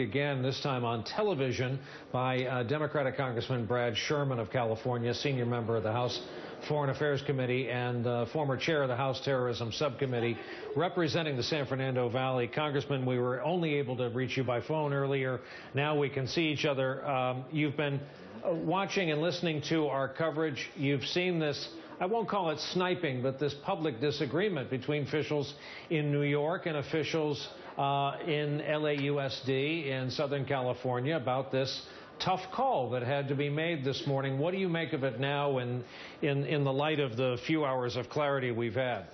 Again, this time on television by Democratic Congressman Sherman of California, senior member of the House Foreign Affairs Committee and former chair of the House Terrorism Subcommittee, representing the San Fernando Valley. Congressman, we were only able to reach you by phone earlier. Now we can see each other. You've been watching and listening to our coverage. You've seen this, I won't call it sniping, but this public disagreement between officials in New York and officials in LAUSD in Southern California about this tough call that had to be made this morning. What do you make of it now in the light of the few hours of clarity we've had?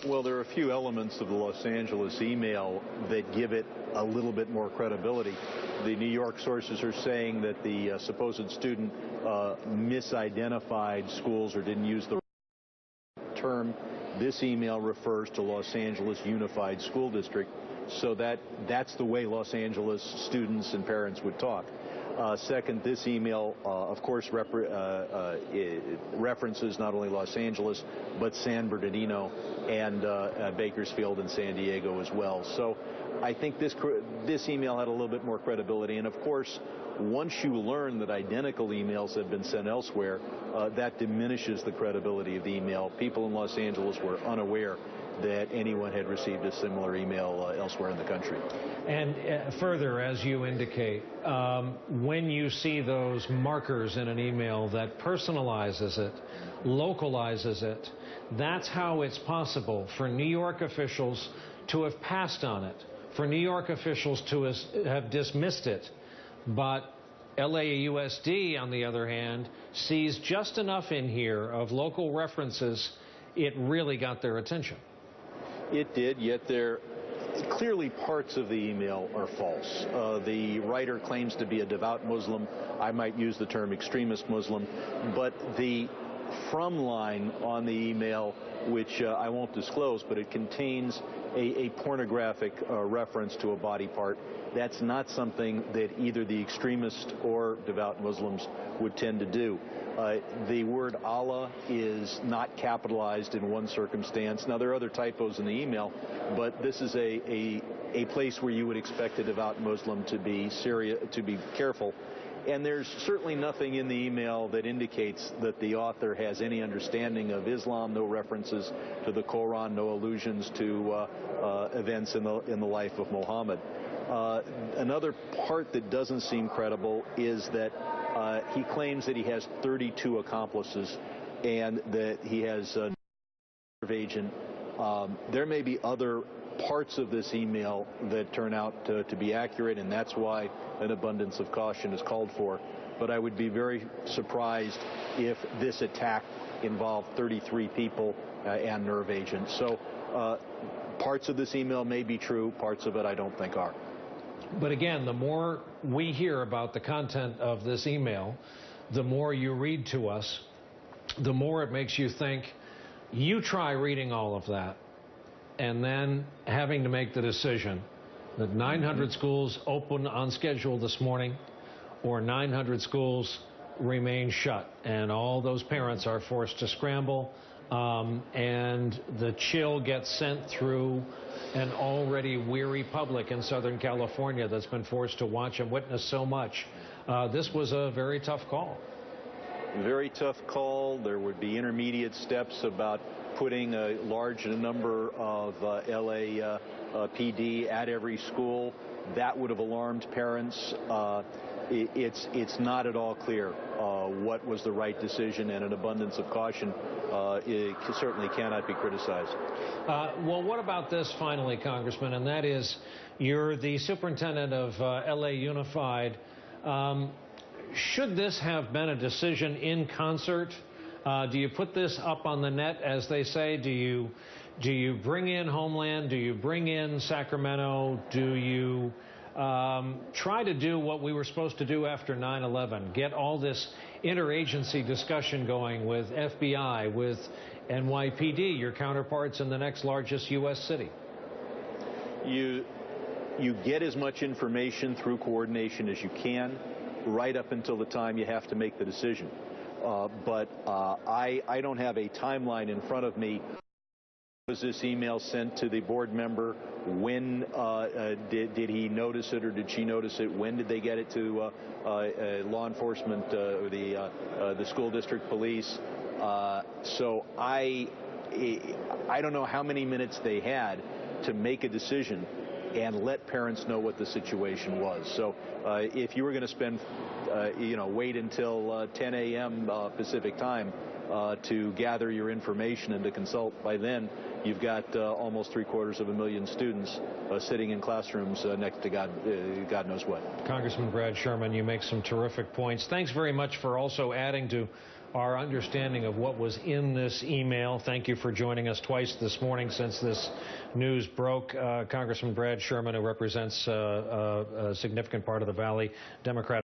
Well, there are a few elements of the Los Angeles email that give it a little bit more credibility. The New York sources are saying that the supposed student misidentified schools or didn't use the term. This email refers to Los Angeles Unified School District, so that's the way Los Angeles students and parents would talk. Second, this email, of course, references not only Los Angeles, but San Bernardino and Bakersfield and San Diego as well. So I think this email had a little bit more credibility. And, of course, once you learn that identical emails have been sent elsewhere, that diminishes the credibility of the email. People in Los Angeles were unaware that anyone had received a similar email elsewhere in the country. And further, as you indicate, when you see those markers in an email that personalizes it, localizes it, that's how it's possible for New York officials to have passed on it, for New York officials to have dismissed it. But LAUSD, on the other hand, sees just enough in here of local references, it really got their attention. It did, yet clearly parts of the email are false. The writer claims to be a devout Muslim. I might use the term extremist Muslim, but the from line on the email, which I won't disclose, but it contains a pornographic reference to a body part. That's not something that either the extremist or devout Muslims would tend to do. The word Allah is not capitalized in one circumstance. Now, there are other typos in the email, but this is a place where you would expect a devout Muslim to be careful. And there's certainly nothing in the email that indicates that the author has any understanding of Islam, no references to the Quran, no allusions to events in the life of Muhammad. Another part that doesn't seem credible is that he claims that he has 32 accomplices and that he has a nerve agent. There may be other parts of this email that turn out to be accurate, and that's why an abundance of caution is called for. But I would be very surprised if this attack involved 33 people and nerve agents. So parts of this email may be true, parts of it I don't think are. But again, the more we hear about the content of this email, the more you read to us, the more it makes you think. You try reading all of that and then having to make the decision that 900 schools open on schedule this morning or 900 schools remain shut, and all those parents are forced to scramble, and the chill gets sent through an already weary public in Southern California that's been forced to watch and witness so much. This was a very tough call. Very tough call. There would be intermediate steps about putting a large number of LAPD at every school. That would have alarmed parents. It's not at all clear what was the right decision, and an abundance of caution it certainly cannot be criticized. Well, what about this finally, Congressman, and that is you're the superintendent of LA Unified. Should this have been a decision in concert? Do you put this up on the net, as they say? Do you bring in Homeland? Do you bring in Sacramento? Do you try to do what we were supposed to do after 9/11, get all this interagency discussion going with FBI, with NYPD, your counterparts in the next largest U.S. city? You get as much information through coordination as you can, right up until the time you have to make the decision. But I don't have a timeline in front of me Was this email sent to the board member? When did he notice it, or did she notice it? When did they get it to law enforcement or the school district police? So I don't know how many minutes they had to make a decision and let parents know what the situation was. So if you were going to spend, wait until 10 a.m. Pacific time to gather your information and to consult, by then you've got almost 750,000 students sitting in classrooms next to God knows what. Congressman Brad Sherman, you make some terrific points. Thanks very much for also adding to our understanding of what was in this email. Thank you for joining us twice this morning since this news broke. Congressman Brad Sherman, who represents a significant part of the Valley Democratic